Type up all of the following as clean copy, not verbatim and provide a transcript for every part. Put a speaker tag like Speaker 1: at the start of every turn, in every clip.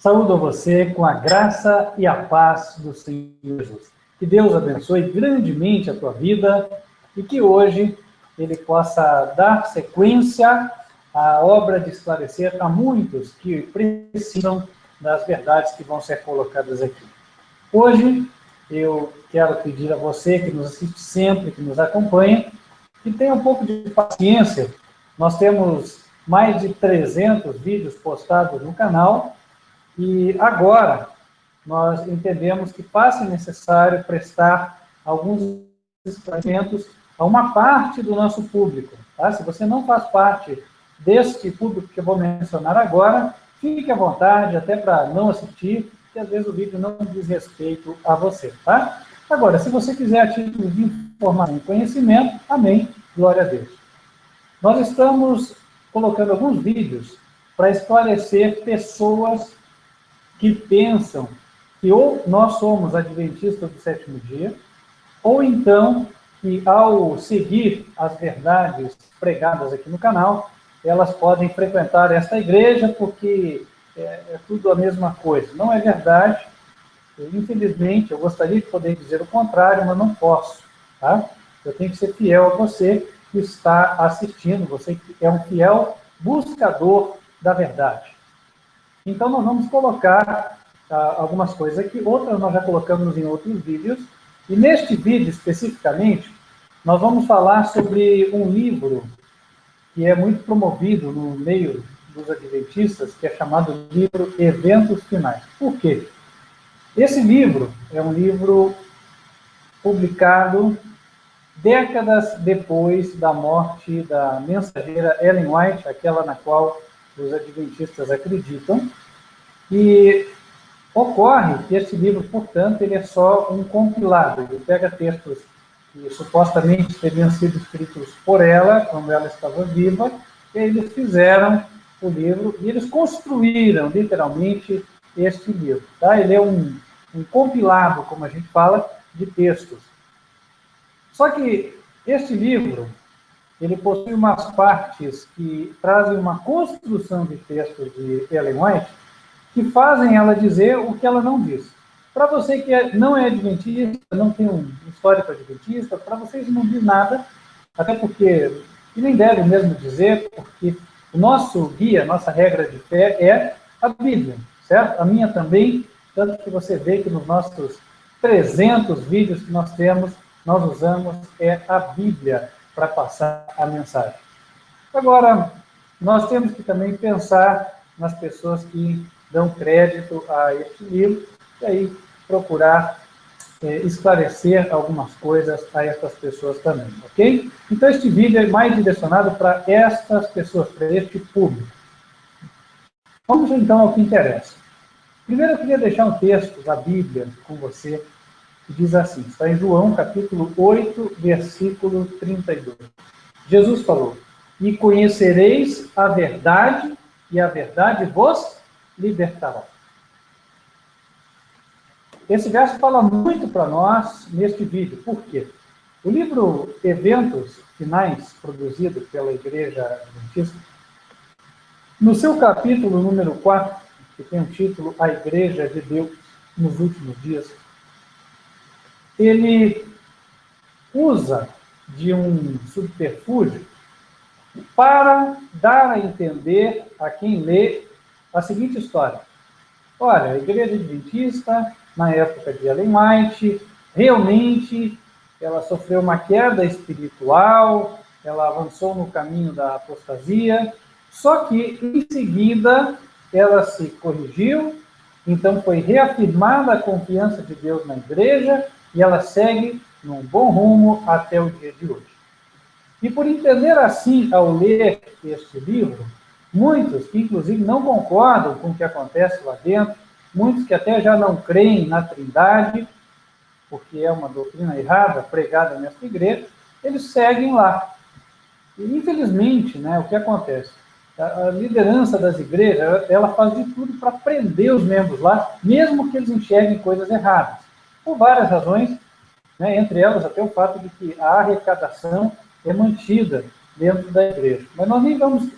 Speaker 1: Saúdo a você com a graça e a paz do Senhor Jesus. Que Deus abençoe grandemente a tua vida e que hoje Ele possa dar sequência à obra de esclarecer a muitos que precisam das verdades que vão ser colocadas aqui. Hoje, eu quero pedir a você que nos assiste sempre, que nos acompanha, que tenha um pouco de paciência. Nós temos mais de 300 vídeos postados no canal e agora nós entendemos que faz necessário prestar alguns esclarecimentos a uma parte do nosso público. Tá? Se você não faz parte deste público que eu vou mencionar agora, fique à vontade até para não assistir, porque às vezes o vídeo não diz respeito a você. Tá? Agora, se você quiser a título de informação e conhecimento, amém, glória a Deus. Nós estamos colocando alguns vídeos para esclarecer pessoas que pensam que ou nós somos adventistas do sétimo dia, ou então que ao seguir as verdades pregadas aqui no canal, elas podem frequentar esta igreja porque é tudo a mesma coisa. Não é verdade. Infelizmente, eu gostaria de poder dizer o contrário, mas não posso. Tá? Eu tenho que ser fiel a você que está assistindo, você que é um fiel buscador da verdade. Então, nós vamos colocar algumas coisas aqui, outras nós já colocamos em outros vídeos, e neste vídeo, especificamente, nós vamos falar sobre um livro que é muito promovido no meio dos adventistas, que é chamado livro Eventos Finais. Por quê? Esse livro é um livro publicado décadas depois da morte da mensageira Ellen White, aquela na qual os adventistas acreditam, e ocorre que esse livro, portanto, ele é só um compilado, ele pega textos que supostamente teriam sido escritos por ela, quando ela estava viva, e eles fizeram o livro, e eles construíram, literalmente, este livro. Tá? Ele é um compilado, como a gente fala, de textos. Só que este livro, ele possui umas partes que trazem uma construção de textos de Ellen White que fazem ela dizer o que ela não diz. Para você que não é adventista, não tem um histórico adventista, para vocês não diz nada, até porque, e nem deve mesmo dizer, porque o nosso guia, nossa regra de fé é a Bíblia, certo? A minha também, tanto que você vê que nos nossos 300 vídeos que nós temos, nós usamos a Bíblia para passar a mensagem. Agora, nós temos que também pensar nas pessoas que dão crédito a este livro, e aí procurar esclarecer algumas coisas a essas pessoas também, ok? Então, este vídeo é mais direcionado para estas pessoas, para este público. Vamos, então, ao que interessa. Primeiro, eu queria deixar um texto da Bíblia com você, que diz assim, está em João, capítulo 8, versículo 32. Jesus falou, e conhecereis a verdade, e a verdade vos libertará. Esse verso fala muito para nós neste vídeo. Por quê? O livro Eventos Finais, produzido pela Igreja Adventista, no seu capítulo número 4, que tem o título A Igreja de Deus nos Últimos Dias, ele usa de um subterfúgio para dar a entender a quem lê a seguinte história. Olha, a Igreja Adventista, na época de Ellen White, realmente ela sofreu uma queda espiritual, ela avançou no caminho da apostasia, só que em seguida ela se corrigiu, então foi reafirmada a confiança de Deus na Igreja e ela segue num bom rumo até o dia de hoje. E por entender assim, ao ler este livro, muitos que inclusive não concordam com o que acontece lá dentro, muitos que até já não creem na Trindade, porque é uma doutrina errada pregada nessa igreja, eles seguem lá. E infelizmente, né, o que acontece? A liderança das igrejas, ela faz de tudo para prender os membros lá, mesmo que eles enxerguem coisas erradas. Por várias razões, né, entre elas até o fato de que a arrecadação é mantida dentro da igreja. Mas nós nem vamos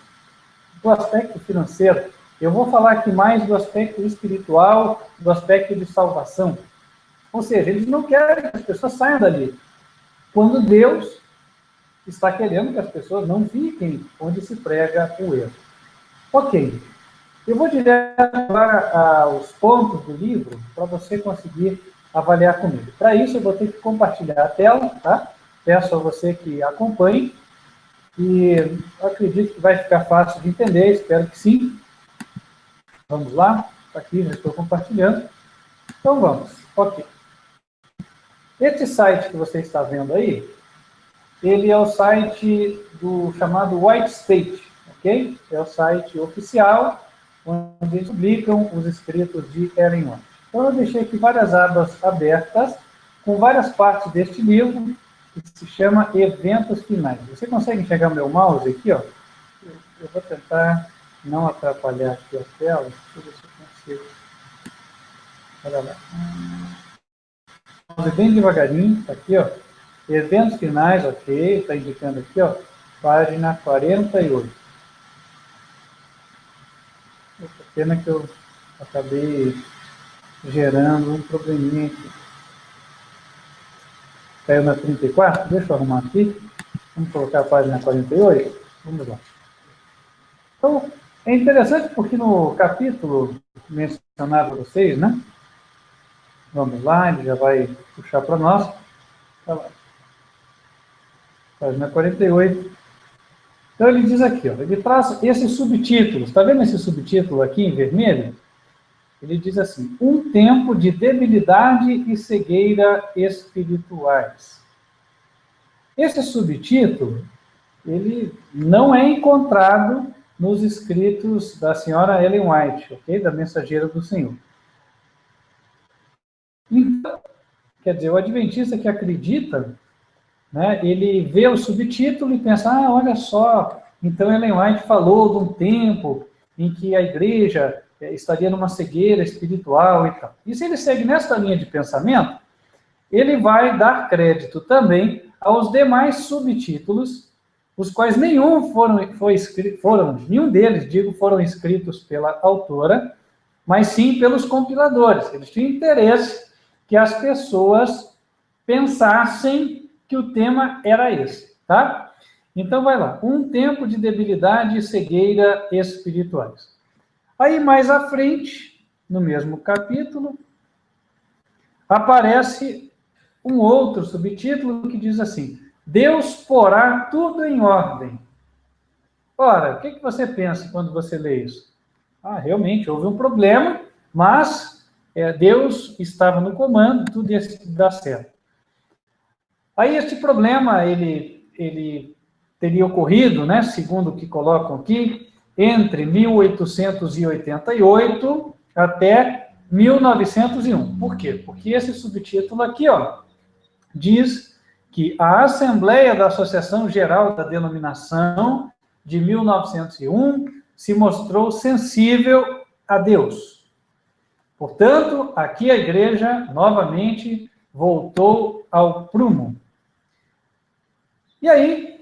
Speaker 1: do aspecto financeiro, eu vou falar aqui mais do aspecto espiritual, do aspecto de salvação. Ou seja, eles não querem que as pessoas saiam dali. Quando Deus está querendo que as pessoas não fiquem onde se prega o erro. Ok. Eu vou direto para aos pontos do livro para você conseguir avaliar comigo. Para isso, eu vou ter que compartilhar a tela, tá? Peço a você que acompanhe. E acredito que vai ficar fácil de entender, espero que sim. Vamos lá. Aqui, já estou compartilhando. Então, vamos. Ok. Esse site que você está vendo aí, ele é o site do chamado White State, ok? É o site oficial, onde eles publicam os escritos de Ellen White. Então, eu deixei aqui várias abas abertas, com várias partes deste livro, que se chama Eventos Finais. Você consegue enxergar o meu mouse aqui, ó? Eu vou tentar não atrapalhar aqui a tela. Deixa eu ver se eu consigo. Olha lá. Vamos bem devagarinho, tá aqui, ó. Eventos finais, ok, está indicando aqui, ó, página 48. Pena que eu acabei gerando um probleminha aqui. Caiu na 34, deixa eu arrumar aqui. Vamos colocar a página 48. Vamos lá. Então, é interessante porque no capítulo mencionado para vocês, né? Vamos lá, ele já vai puxar para nós. Tá lá. Página 48. Então, ele diz aqui, ó, ele traz esses subtítulos. Está vendo esse subtítulo aqui em vermelho? Ele diz assim, um tempo de debilidade e cegueira espirituais. Esse subtítulo, ele não é encontrado nos escritos da senhora Ellen White, ok? Da Mensageira do Senhor. Então, quer dizer, o adventista que acredita, né, ele vê o subtítulo e pensa, ah, olha só, então Ellen White falou de um tempo em que a igreja estaria numa cegueira espiritual e tal. E se ele segue nessa linha de pensamento, ele vai dar crédito também aos demais subtítulos, os quais nenhum deles, foram escritos pela autora, mas sim pelos compiladores. Eles tinham interesse que as pessoas pensassem que o tema era esse, tá? Então, vai lá. Um tempo de debilidade e cegueira espirituais. Aí, mais à frente, no mesmo capítulo, aparece um outro subtítulo que diz assim, Deus porá tudo em ordem. Ora, o que você pensa quando você lê isso? Ah, realmente, houve um problema, mas Deus estava no comando, tudo ia dar certo. Aí, este problema, ele teria ocorrido, né, segundo o que colocam aqui, entre 1888 até 1901. Por quê? Porque esse subtítulo aqui, ó, diz que a Assembleia da Associação Geral da Denominação de 1901 se mostrou sensível a Deus. Portanto, aqui a igreja, novamente, voltou ao prumo. E aí,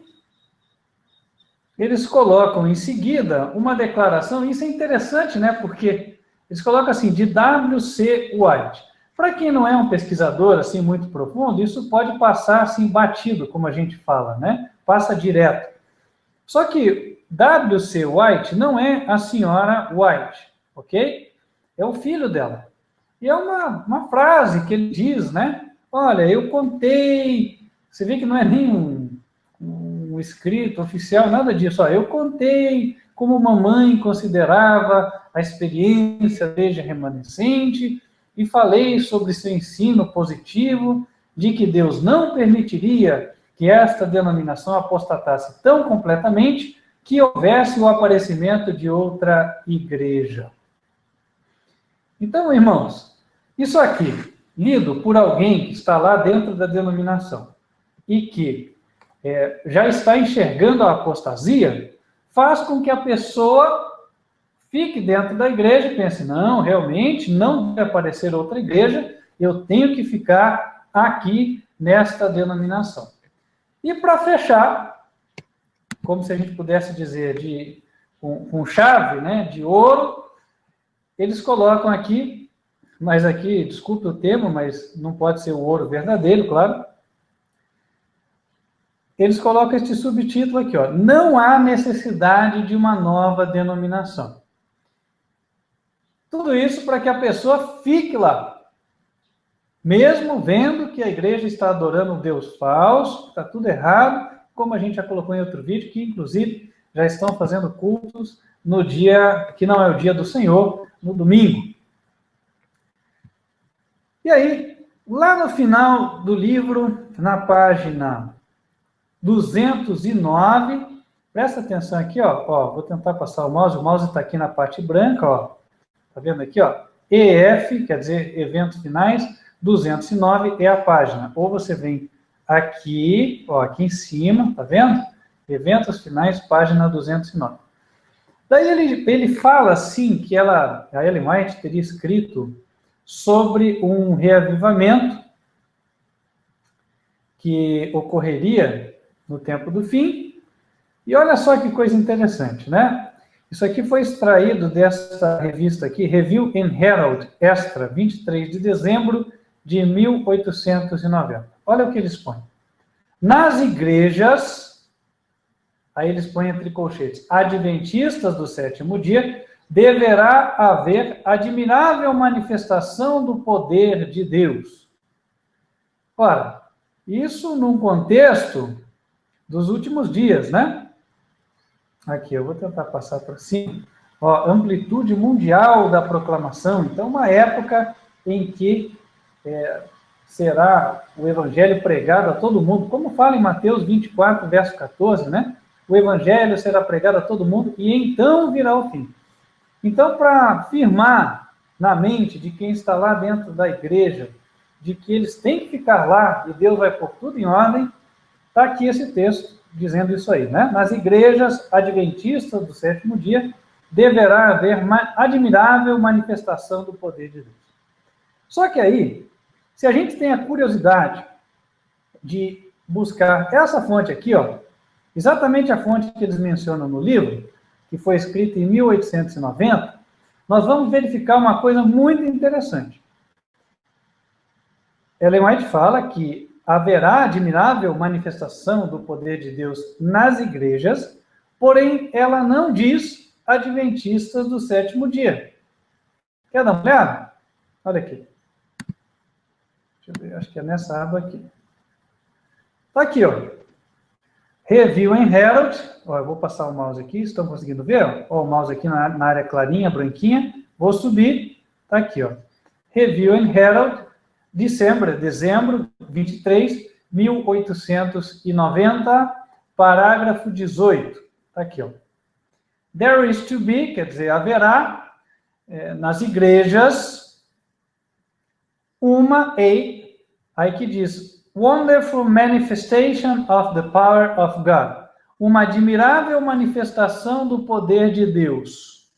Speaker 1: eles colocam em seguida uma declaração, isso é interessante, né? Porque eles colocam assim, de W.C. White. Para quem não é um pesquisador assim muito profundo, isso pode passar assim batido, como a gente fala, né? Passa direto. Só que W.C. White não é a senhora White, ok? É o filho dela. E é uma frase que ele diz, né? Olha, eu contei... Você vê que não é nem um escrito oficial, nada disso. Ó, eu contei como mamãe considerava a experiência da igreja remanescente e falei sobre seu ensino positivo de que Deus não permitiria que esta denominação apostatasse tão completamente que houvesse o aparecimento de outra igreja. Então, irmãos, isso aqui, lido por alguém que está lá dentro da denominação e que já está enxergando a apostasia, faz com que a pessoa fique dentro da igreja e pense, não, realmente, não deve aparecer outra igreja, eu tenho que ficar aqui nesta denominação. E para fechar, como se a gente pudesse dizer, com chave, né, de ouro, eles colocam aqui, mas aqui, desculpe o termo, mas não pode ser o ouro verdadeiro, claro. Eles colocam este subtítulo aqui, ó, não há necessidade de uma nova denominação. Tudo isso para que a pessoa fique lá, mesmo vendo que a igreja está adorando um Deus falso, está tudo errado, como a gente já colocou em outro vídeo, que inclusive já estão fazendo cultos no dia que não é o dia do Senhor, no domingo. E aí, lá no final do livro, na página 209, presta atenção aqui, ó, vou tentar passar o mouse está aqui na parte branca, ó, tá vendo aqui, ó, EF, quer dizer, eventos finais, 209 é a página, ou você vem aqui, ó, aqui em cima, tá vendo? Eventos finais, página 209. Daí ele fala assim, que a Ellen White teria escrito sobre um reavivamento que ocorreria no tempo do fim. E olha só que coisa interessante, né? Isso aqui foi extraído dessa revista aqui, Review and Herald Extra, 23 de dezembro de 1890. Olha o que eles põem. Nas igrejas, aí eles põem entre colchetes, adventistas do sétimo dia, deverá haver admirável manifestação do poder de Deus. Ora, isso num contexto dos últimos dias, né? Aqui, eu vou tentar passar para cima. Ó, amplitude mundial da proclamação. Então, uma época em que será o evangelho pregado a todo mundo, como fala em Mateus 24, verso 14, né? O evangelho será pregado a todo mundo e então virá o fim. Então, para firmar na mente de quem está lá dentro da igreja, de que eles têm que ficar lá e Deus vai pôr tudo em ordem, está aqui esse texto dizendo isso aí, né? Nas igrejas adventistas do sétimo dia, deverá haver admirável manifestação do poder de Deus. Só que aí, se a gente tem a curiosidade de buscar essa fonte aqui, ó, exatamente a fonte que eles mencionam no livro, que foi escrita em 1890, nós vamos verificar uma coisa muito interessante. Ellen White fala que haverá admirável manifestação do poder de Deus nas igrejas, porém ela não diz adventistas do sétimo dia. Quer dar uma olhada? Olha aqui. Deixa eu ver, acho que é nessa aba aqui. Está aqui, ó. Review and Herald. Ó, eu vou passar o mouse aqui, estão conseguindo ver? Ó, o mouse aqui na área clarinha, branquinha. Vou subir. Está aqui, ó. Review and Herald, dezembro 23, 1890, parágrafo 18. Está aqui, ó. There is to be, quer dizer, haverá, nas igrejas, aí que diz, wonderful manifestation of the power of God. Uma admirável manifestação do poder de Deus.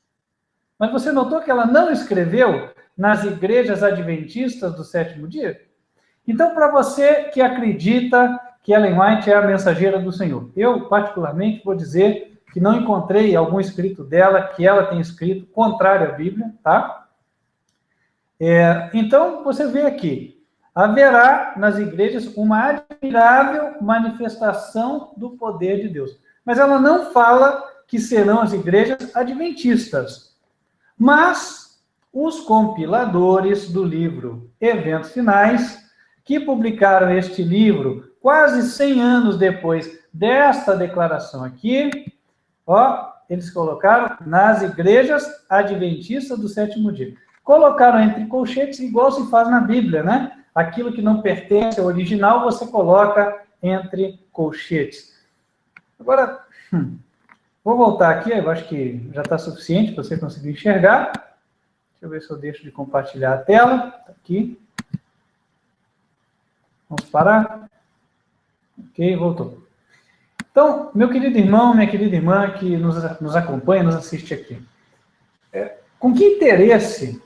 Speaker 1: Mas você notou que ela não escreveu nas igrejas adventistas do sétimo dia? Então, para você que acredita que Ellen White é a mensageira do Senhor, eu, particularmente, vou dizer que não encontrei algum escrito dela que ela tenha escrito contrário à Bíblia, tá? Então, você vê aqui, haverá nas igrejas uma admirável manifestação do poder de Deus. Mas ela não fala que serão as igrejas adventistas. Mas os compiladores do livro Eventos Finais, que publicaram este livro quase 100 anos depois desta declaração aqui, ó, eles colocaram nas igrejas adventistas do sétimo dia. Colocaram entre colchetes, igual se faz na Bíblia, né? Aquilo que não pertence ao original, você coloca entre colchetes. Agora, vou voltar aqui, eu acho que já está suficiente para você conseguir enxergar. Deixa eu ver se eu deixo de compartilhar a tela. Tá aqui. Vamos parar. Ok, voltou. Então, meu querido irmão, minha querida irmã que nos acompanha, nos assiste aqui. Com que interesse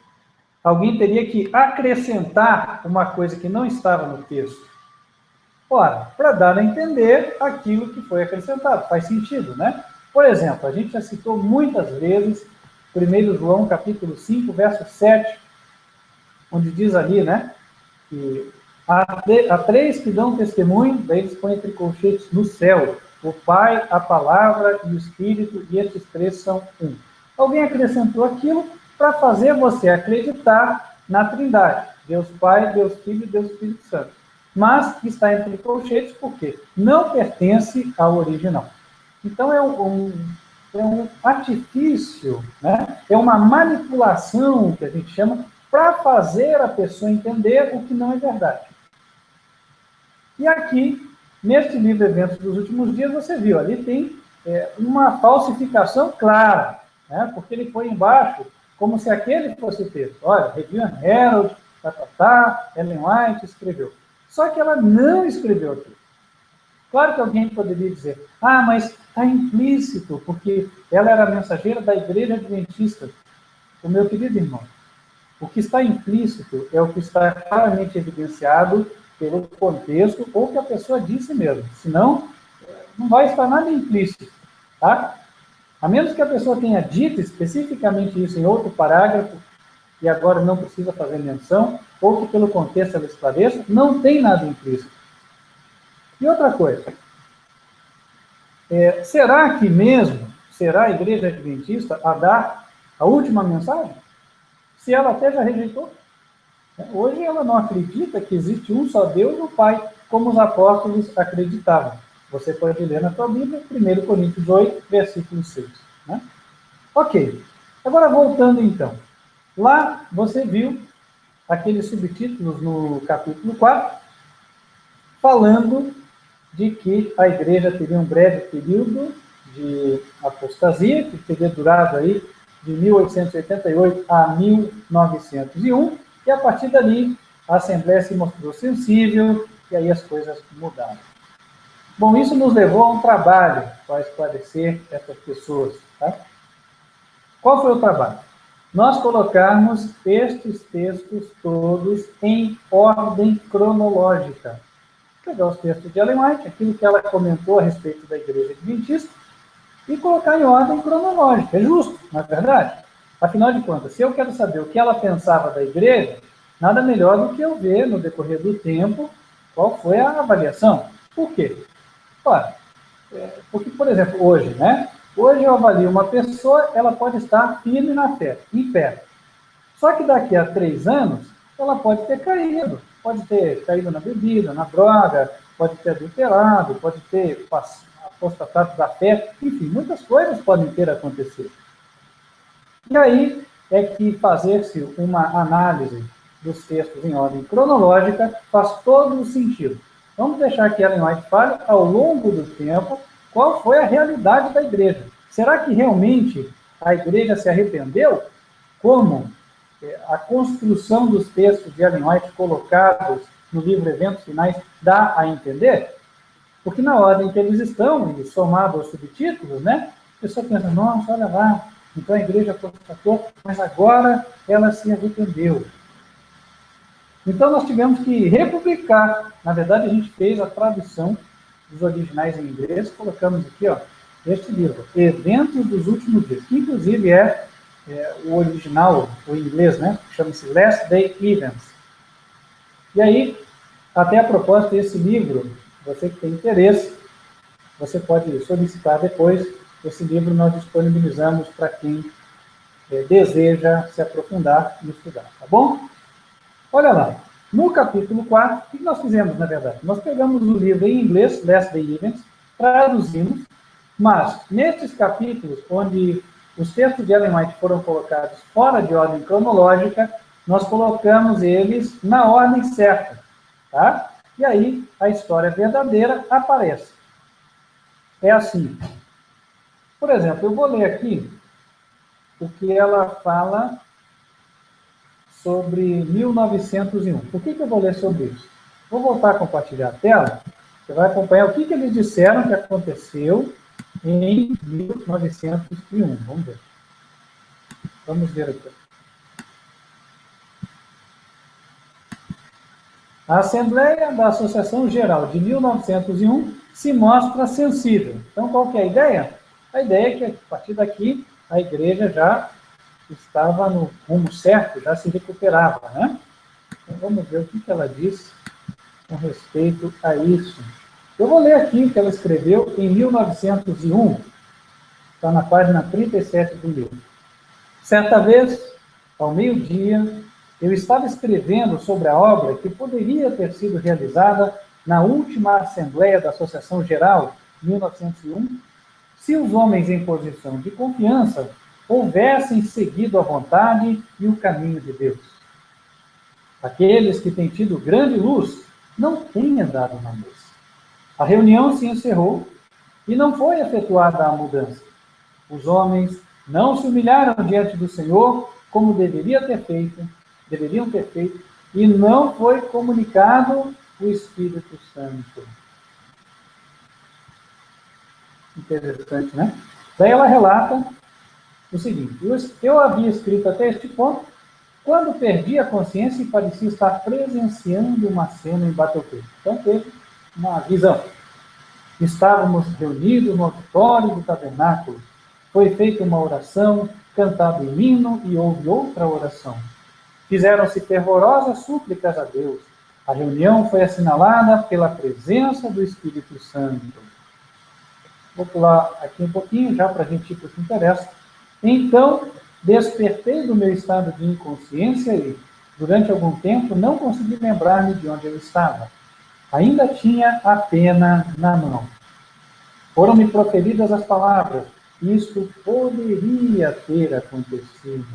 Speaker 1: alguém teria que acrescentar uma coisa que não estava no texto? Ora, para dar a entender aquilo que foi acrescentado. Faz sentido, né? Por exemplo, a gente já citou muitas vezes 1 João capítulo 5, verso 7, onde diz ali, né, que há três que dão testemunho, daí eles põem entre colchetes no céu, o Pai, a Palavra e o Espírito, e estes três são um. Alguém acrescentou aquilo para fazer você acreditar na Trindade, Deus Pai, Deus Filho e Deus Espírito Santo. Mas está entre colchetes porque não pertence ao original. Então é um artifício, né? É uma manipulação, que a gente chama, para fazer a pessoa entender o que não é verdade. E aqui, neste livro Eventos dos Últimos Dias, você viu, ali tem uma falsificação clara, né? Porque ele põe embaixo como se aquele fosse o texto. Olha, Review and Herald, Ellen White escreveu. Só que ela não escreveu aquilo. Claro que alguém poderia dizer, mas está implícito, porque ela era a mensageira da Igreja Adventista. O meu querido irmão, o que está implícito é o que está claramente evidenciado pelo contexto ou que a pessoa disse mesmo. Senão, não vai estar nada implícito, tá? A menos que a pessoa tenha dito especificamente isso em outro parágrafo, e agora não precisa fazer menção, ou que pelo contexto ela esclareça, não tem nada implícito. E outra coisa, será que mesmo será a Igreja Adventista a dar a última mensagem? Se ela até já rejeitou. Hoje ela não acredita que existe um só Deus, o Pai, como os apóstolos acreditavam. Você pode ler na sua Bíblia, 1 Coríntios 8, versículo 6. Né? Ok. Agora, voltando então. Lá você viu aqueles subtítulos no capítulo 4, falando de que a igreja teria um breve período de apostasia, que teria durado aí de 1888 a 1901, e a partir dali a Assembleia se mostrou sensível, e aí as coisas mudaram. Bom, isso nos levou a um trabalho para esclarecer essas pessoas. Tá? Qual foi o trabalho? Nós colocarmos estes textos todos em ordem cronológica. Pegar os textos de Ellen White, aquilo que ela comentou a respeito da Igreja Adventista, e colocar em ordem cronológica. É justo, não é verdade? Afinal de contas, se eu quero saber o que ela pensava da Igreja, nada melhor do que eu ver, no decorrer do tempo, qual foi a avaliação. Por quê? Ora, porque, por exemplo, hoje, né? Hoje eu avalio uma pessoa, ela pode estar firme na fé, em pé. Só que daqui a 3 anos, ela pode ter caído na bebida, na droga, pode ter adulterado, pode ter apostatado da fé, enfim, muitas coisas podem ter acontecido. E aí é que fazer-se uma análise dos textos em ordem cronológica faz todo o sentido. Vamos deixar que Ellen White fale, ao longo do tempo, qual foi a realidade da igreja. Será que realmente a igreja se arrependeu? Como a construção dos textos de Ellen White colocados no livro Eventos Finais dá a entender? Porque na ordem que eles estão, e somado aos subtítulos, né, a pessoa pensa, nossa, olha lá, então a igreja apostatou, mas agora ela se arrependeu. Então nós tivemos que republicar. Na verdade, a gente fez a tradução dos originais em inglês, colocamos aqui, ó, este livro, Eventos dos Últimos Dias, que inclusive é o original, o inglês, né, chama-se Last Day Events. E aí, até a propósito desse livro, você que tem interesse, você pode solicitar depois. Esse livro nós disponibilizamos para quem deseja se aprofundar e estudar, tá bom? Olha lá, no capítulo 4, o que nós fizemos, na verdade? Nós pegamos o livro em inglês, Last Day Events, traduzimos, mas nestes capítulos, onde os textos de Ellen White foram colocados fora de ordem cronológica, nós colocamos eles na ordem certa, tá? E aí a história verdadeira aparece. É assim. Por exemplo, eu vou ler aqui o que ela fala sobre 1901. Por que eu vou ler sobre isso? Vou voltar a compartilhar a tela. Você vai acompanhar o que eles disseram que aconteceu em 1901. Vamos ver. Vamos ver aqui. A Assembleia da Associação Geral de 1901 se mostra sensível. Então, qual que é a ideia? A ideia é que, a partir daqui, a igreja já estava no rumo certo, já se recuperava, né? Então, vamos ver o que ela diz com respeito a isso. Eu vou ler aqui o que ela escreveu em 1901, está na página 37 do livro. Certa vez, ao meio-dia, eu estava escrevendo sobre a obra que poderia ter sido realizada na última Assembleia da Associação Geral, 1901, se os homens em posição de confiança houvessem seguido a vontade e o caminho de Deus. Aqueles que têm tido grande luz não têm andado na luz. A reunião se encerrou e não foi efetuada a mudança. Os homens não se humilharam diante do Senhor como deveriam ter feito, e não foi comunicado o Espírito Santo. Interessante, né? Daí ela relata o seguinte: eu havia escrito até este ponto quando perdi a consciência e parecia estar presenciando uma cena em Battlefield. Então teve uma visão. Estávamos reunidos no auditório do tabernáculo. Foi feita uma oração, cantado um hino e houve outra oração. Fizeram-se fervorosas súplicas a Deus. A reunião foi assinalada pela presença do Espírito Santo. Vou pular aqui um pouquinho, já para a gente ir para o que interessa. Então, despertei do meu estado de inconsciência e, durante algum tempo, não consegui lembrar-me de onde eu estava. Ainda tinha a pena na mão. Foram-me proferidas as palavras: isto poderia ter acontecido.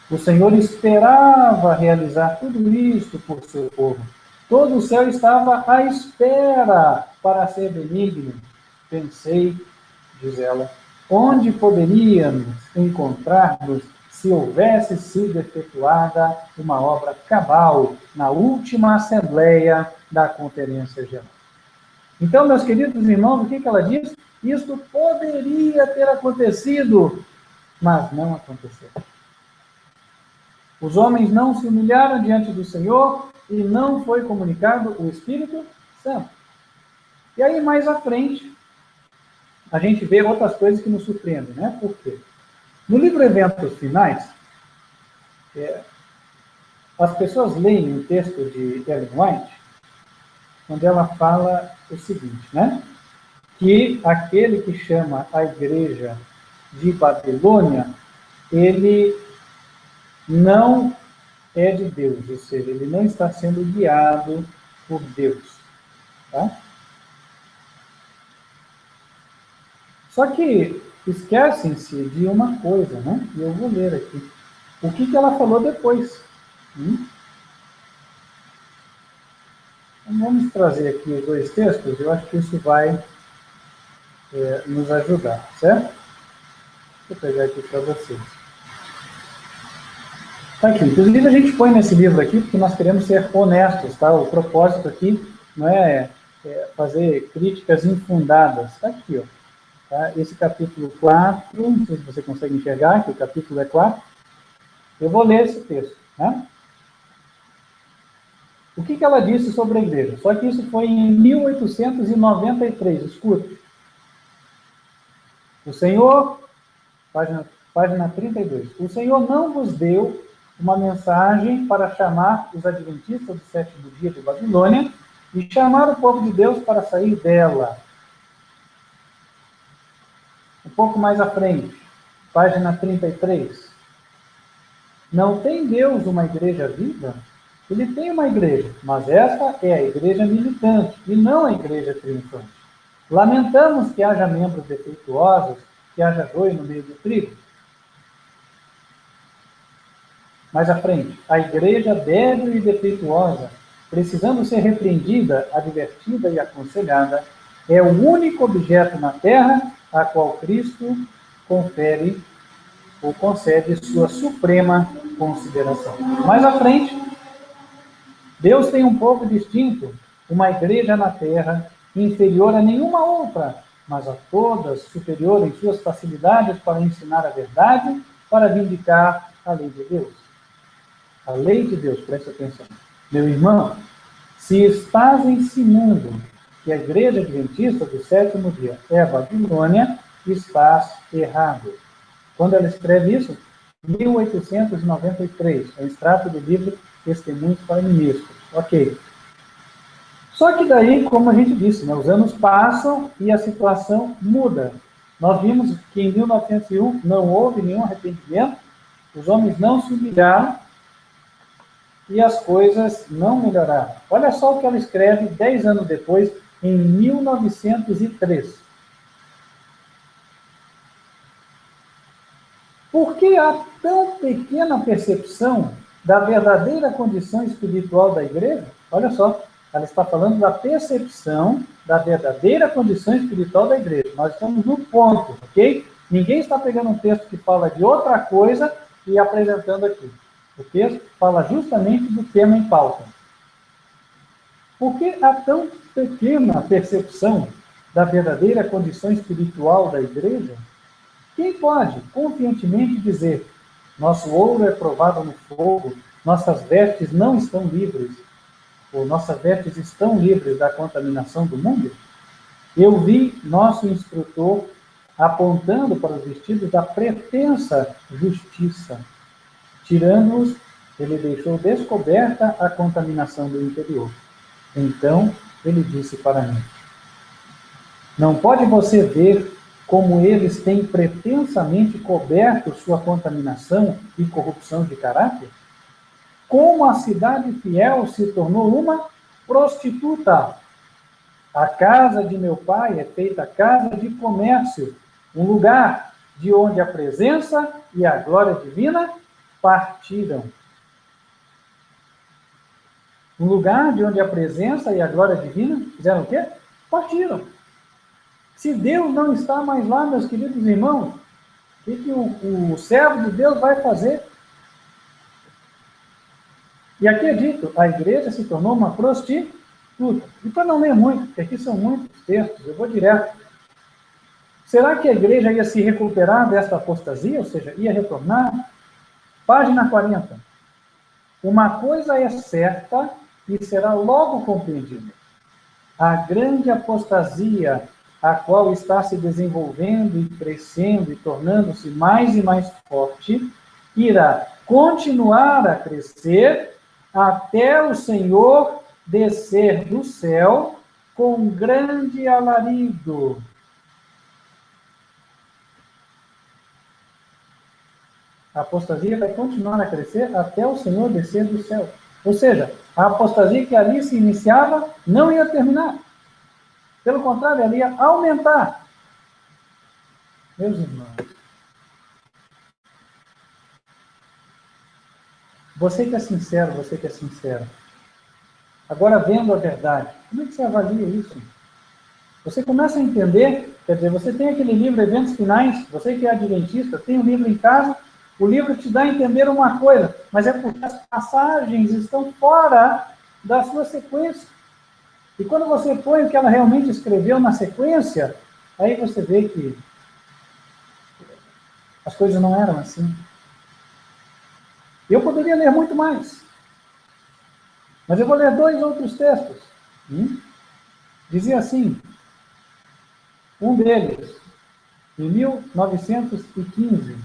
Speaker 1: O Senhor esperava realizar tudo isto por seu povo. Todo o céu estava à espera para ser benigno. Pensei, diz ela, onde poderíamos encontrar-nos se houvesse sido efetuada uma obra cabal na última Assembleia da Conferência Geral. Então, meus queridos irmãos, o que ela diz? Isto poderia ter acontecido, mas não aconteceu. Os homens não se humilharam diante do Senhor e não foi comunicado o Espírito Santo. E aí, mais à frente, a gente vê outras coisas que nos surpreendem, né? Por quê? No livro Eventos Finais, as pessoas leem o texto de Ellen White, onde ela fala o seguinte, né? Que aquele que chama a igreja de Babilônia, ele não é de Deus, ou seja, ele não está sendo guiado por Deus. Tá? Só que esquecem-se de uma coisa, né? E eu vou ler aqui. O que ela falou depois? Então, vamos trazer aqui os dois textos, eu acho que isso vai nos ajudar, certo? Deixa eu pegar aqui para vocês. Tá aqui. Inclusive, a gente põe nesse livro aqui porque nós queremos ser honestos, tá? O propósito aqui não é fazer críticas infundadas. Está aqui, ó. Tá? Esse capítulo 4, não sei se você consegue enxergar, que o capítulo é 4. Eu vou ler esse texto, né? O que ela disse sobre a igreja? Só que isso foi em 1893, escute. O Senhor, página 32, o Senhor não vos deu uma mensagem para chamar os adventistas do sétimo dia de Babilônia e chamar o povo de Deus para sair dela. Um pouco mais à frente, página 33. Não tem Deus uma igreja viva? Ele tem uma igreja, mas esta é a igreja militante e não a igreja triunfante. Lamentamos que haja membros defeituosos, que haja joio no meio do trigo. Mais à frente, a igreja débil e defeituosa, precisando ser repreendida, advertida e aconselhada, é o único objeto na terra a qual Cristo confere ou concede sua suprema consideração. Mais à frente, Deus tem um povo distinto, uma igreja na terra, inferior a nenhuma outra, mas a todas superior em suas facilidades para ensinar a verdade, para vindicar a lei de Deus. A lei de Deus, preste atenção. Meu irmão, se estás ensinando que a igreja adventista do sétimo dia é a Babilônia, estás errado. Quando ela escreve isso, 1893, é o extrato do livro Testemunhos para Ministros. Ok. Só que daí, como a gente disse, né, os anos passam e a situação muda. Nós vimos que em 1901 não houve nenhum arrependimento, os homens não se humilharam e as coisas não melhoraram. Olha só o que ela escreve 10 anos depois, em 1903. Por que há tão pequena percepção da verdadeira condição espiritual da igreja? Olha só, ela está falando da percepção da verdadeira condição espiritual da igreja. Nós estamos no ponto, ok? Ninguém está pegando um texto que fala de outra coisa e apresentando aqui. O texto fala justamente do tema em pauta. Por que há tão pequena percepção da verdadeira condição espiritual da igreja? Quem pode confiantemente dizer: nosso ouro é provado no fogo, nossas vestes não estão livres, ou nossas vestes estão livres da contaminação do mundo? Eu vi nosso instrutor apontando para os vestidos da pretensa justiça. Tirando-os, ele deixou descoberta a contaminação do interior. Então, ele disse para mim: não pode você ver como eles têm pretensamente coberto sua contaminação e corrupção de caráter? Como a cidade fiel se tornou uma prostituta. A casa de meu pai é feita casa de comércio, um lugar de onde a presença e a glória divina partiram. Um lugar de onde a presença e a glória divina fizeram o quê? Partiram. Se Deus não está mais lá, meus queridos irmãos, o que o servo de Deus vai fazer? E aqui é dito, a igreja se tornou uma prostituta. E para não ler muito, porque aqui são muitos textos, eu vou direto. Será que a igreja ia se recuperar desta apostasia, ou seja, ia retornar? Página 40. Uma coisa é certa e será logo compreendida. A grande apostasia, a qual está se desenvolvendo e crescendo e tornando-se mais e mais forte, irá continuar a crescer até o Senhor descer do céu com grande alarido. A apostasia vai continuar a crescer até o Senhor descer do céu. Ou seja, a apostasia que ali se iniciava não ia terminar. Pelo contrário, ela ia aumentar. Meus irmãos, você que é sincero, você que é sincero, agora vendo a verdade, como é que você avalia isso? Você começa a entender, quer dizer, você tem aquele livro Eventos Finais, você que é adventista, tem um livro em casa, o livro te dá a entender uma coisa, mas é porque as passagens estão fora da sua sequência. E quando você põe o que ela realmente escreveu na sequência, aí você vê que as coisas não eram assim. Eu poderia ler muito mais, mas eu vou ler 2 outros textos. Dizia assim, um deles, em 1915,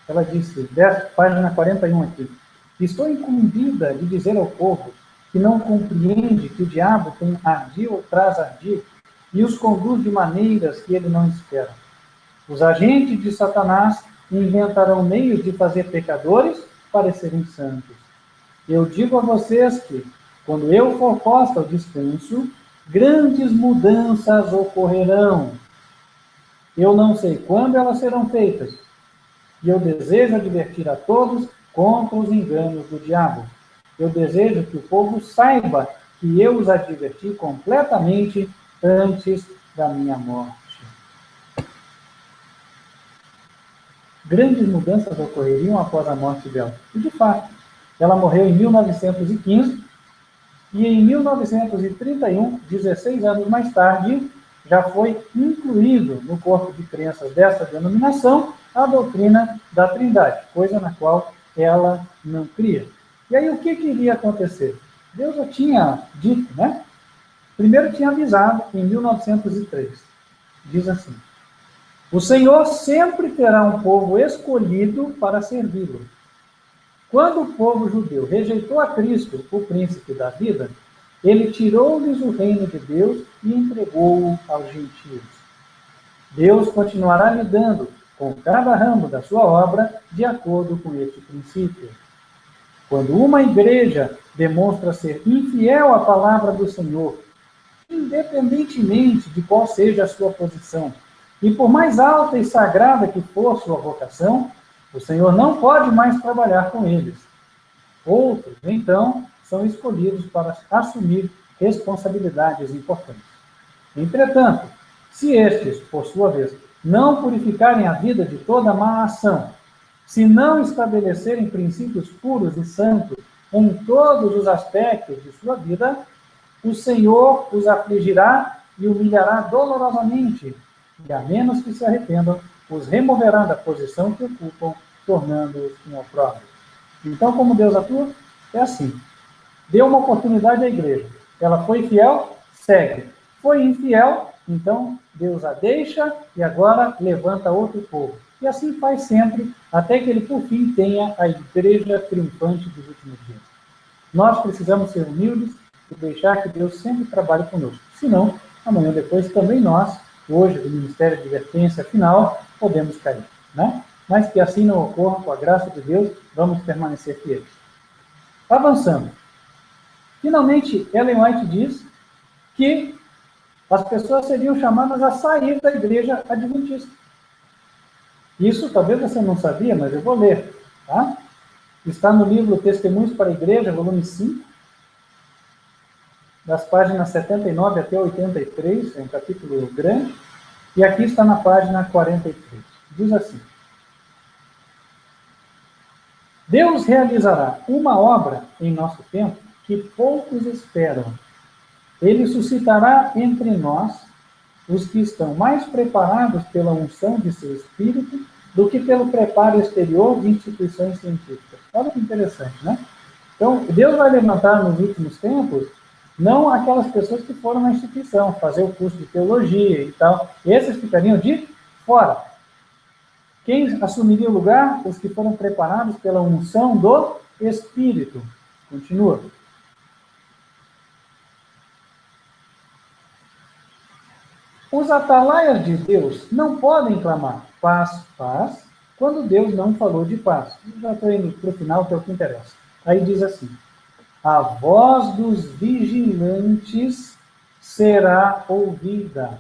Speaker 1: ela disse, página 41 aqui, estou incumbida de dizer ao povo que não compreende que o diabo tem ardil ou traz ardil e os conduz de maneiras que ele não espera. Os agentes de Satanás inventarão meios de fazer pecadores parecerem santos. Eu digo a vocês que, quando eu for posto ao descanso, grandes mudanças ocorrerão. Eu não sei quando elas serão feitas, e eu desejo advertir a todos contra os enganos do diabo. Eu desejo que o povo saiba que eu os adverti completamente antes da minha morte. Grandes mudanças ocorreriam após a morte dela. E, de fato, ela morreu em 1915, e em 1931, 16 anos mais tarde, já foi incluído no corpo de crenças dessa denominação a doutrina da Trindade, coisa na qual ela não cria. E aí o que iria acontecer? Deus já tinha dito, né? Primeiro tinha avisado em 1903. Diz assim, O Senhor sempre terá um povo escolhido para servi-lo. Quando o povo judeu rejeitou a Cristo, o príncipe da vida, ele tirou-lhes o reino de Deus e entregou-o aos gentios. Deus continuará lidando com cada ramo da sua obra de acordo com este princípio. Quando uma igreja demonstra ser infiel à palavra do Senhor, independentemente de qual seja a sua posição, e por mais alta e sagrada que for sua vocação, o Senhor não pode mais trabalhar com eles. Outros, então, são escolhidos para assumir responsabilidades importantes. Entretanto, se estes, por sua vez, não purificarem a vida de toda má ação, se não estabelecerem princípios puros e santos em todos os aspectos de sua vida, o Senhor os afligirá e humilhará dolorosamente, e a menos que se arrependam, os removerá da posição que ocupam, tornando-os inopróbrios. Então, como Deus atua? É assim. Deu uma oportunidade à igreja. Ela foi fiel? Segue. Foi infiel? Então, Deus a deixa e agora levanta outro povo. E assim faz sempre, até que ele, por fim, tenha a igreja triunfante dos últimos dias. Nós precisamos ser humildes e deixar que Deus sempre trabalhe conosco. Senão, amanhã ou depois, também nós, hoje, do Ministério de Advertência Final, podemos cair, né? Mas que assim não ocorra, com a graça de Deus, vamos permanecer fiéis. Avançando. Finalmente, Ellen White diz que as pessoas seriam chamadas a sair da igreja adventista. Isso talvez você não sabia, mas eu vou ler, tá? Está no livro Testemunhos para a Igreja, volume 5, das páginas 79 até 83, é um capítulo grande, e aqui está na página 43. Diz assim: Deus realizará uma obra em nosso tempo que poucos esperam. Ele suscitará entre nós os que estão mais preparados pela unção de seu Espírito do que pelo preparo exterior de instituições científicas. Olha que interessante, né? Então, Deus vai levantar nos últimos tempos não aquelas pessoas que foram na instituição, fazer o curso de teologia e tal. Esses ficariam de fora. Quem assumiria o lugar? Os que foram preparados pela unção do Espírito. Continua. Os atalaias de Deus não podem clamar paz, paz, quando Deus não falou de paz. Já estou indo para o final, que é o que interessa. Aí diz assim: a voz dos vigilantes será ouvida.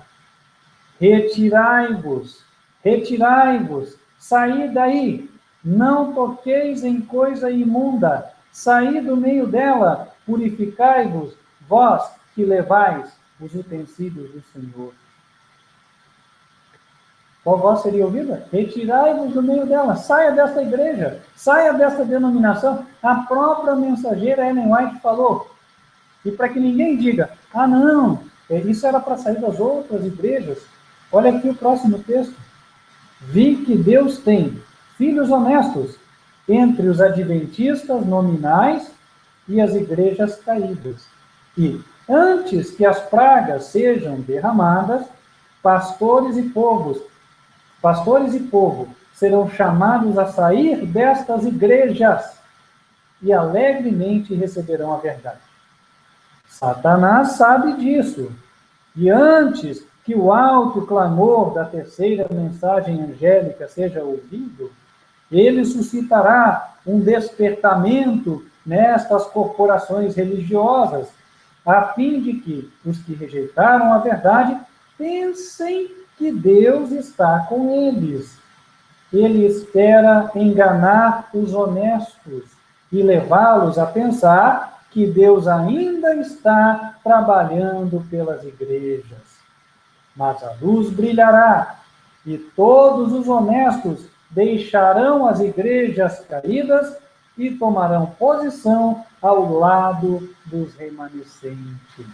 Speaker 1: Retirai-vos, retirai-vos, saí daí, não toqueis em coisa imunda, saí do meio dela, purificai-vos, vós que levais os utensílios do Senhor. Qual voz seria ouvida? Retirai-vos do meio dela, saia dessa igreja, saia dessa denominação. A própria mensageira Ellen White falou. E para que ninguém diga, ah não, isso era para sair das outras igrejas. Olha aqui o próximo texto. Vi que Deus tem filhos honestos entre os adventistas nominais e as igrejas caídas. E, antes que as pragas sejam derramadas, pastores e povo serão chamados a sair destas igrejas e alegremente receberão a verdade. Satanás sabe disso. E antes que o alto clamor da terceira mensagem angélica seja ouvido, ele suscitará um despertamento nestas corporações religiosas, a fim de que os que rejeitaram a verdade pensem que Deus está com eles. Ele espera enganar os honestos e levá-los a pensar que Deus ainda está trabalhando pelas igrejas. Mas a luz brilhará, e todos os honestos deixarão as igrejas caídas e tomarão posição ao lado dos remanescentes.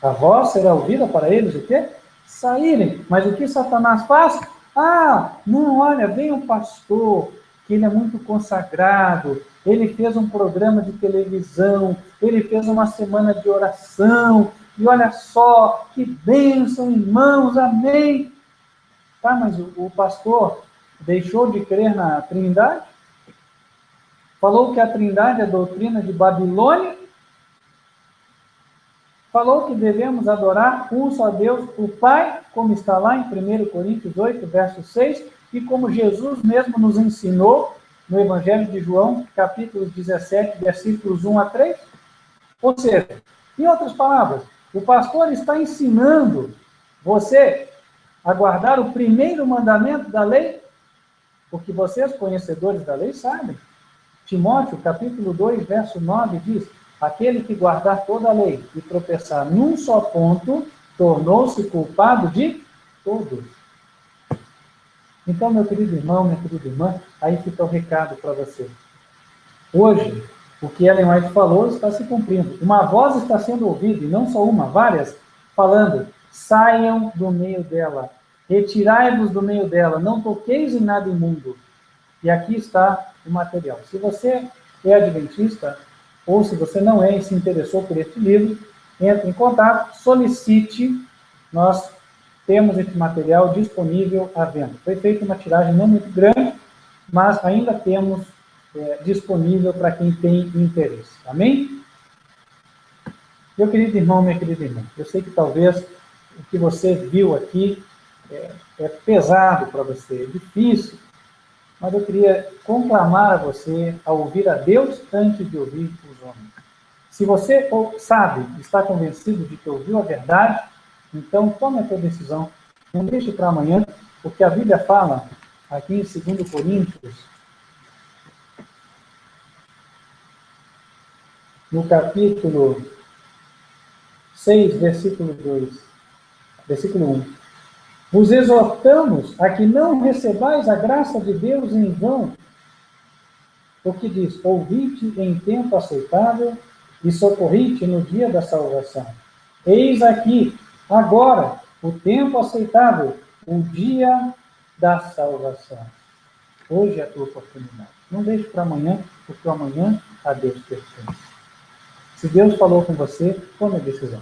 Speaker 1: A voz será ouvida para eles o quê? Saírem. Mas o que Satanás faz? Ah, não, olha, vem um pastor, que ele é muito consagrado, ele fez um programa de televisão, ele fez uma semana de oração, e olha só, que bênção, irmãos, amém. Tá, mas o pastor deixou de crer na Trindade? Falou que a Trindade é a doutrina de Babilônia? Falou que devemos adorar um só Deus, o Pai, como está lá em 1 Coríntios 8, verso 6, e como Jesus mesmo nos ensinou no Evangelho de João, capítulo 17, versículos 1 a 3? Ou seja, em outras palavras, o pastor está ensinando você a guardar o primeiro mandamento da lei, porque vocês, conhecedores da lei, sabem. Timóteo, capítulo 2, verso 9, diz: aquele que guardar toda a lei e tropeçar num só ponto, tornou-se culpado de todos. Então, meu querido irmão, minha querida irmã, aí fica o recado para você. Hoje, o que Ellen White falou está se cumprindo. Uma voz está sendo ouvida, e não só uma, várias, falando: saiam do meio dela, retirai-vos do meio dela, não toqueis em nada imundo. E aqui está o material. Se você é adventista, ou se você não é e se interessou por este livro, entre em contato, solicite, nós temos esse material disponível à venda. Foi feita uma tiragem não muito grande, mas ainda temos disponível para quem tem interesse. Amém? Meu querido irmão, minha querida irmã, eu sei que talvez o que você viu aqui é pesado para você, é difícil, mas eu queria conclamar a você a ouvir a Deus antes de ouvir os homens. Se você sabe, está convencido de que ouviu a verdade, então tome a sua decisão. Não deixe para amanhã, porque a Bíblia fala, aqui em 2 Coríntios, no capítulo 6, versículo 1. Vos exortamos a que não recebais a graça de Deus em vão, porque diz: ouvite em tempo aceitável e socorrite no dia da salvação. Eis aqui, agora, o tempo aceitável, o dia da salvação. Hoje é a tua oportunidade. Não deixe para amanhã, porque o amanhã a Deus pertence. Se Deus falou com você, tome a decisão.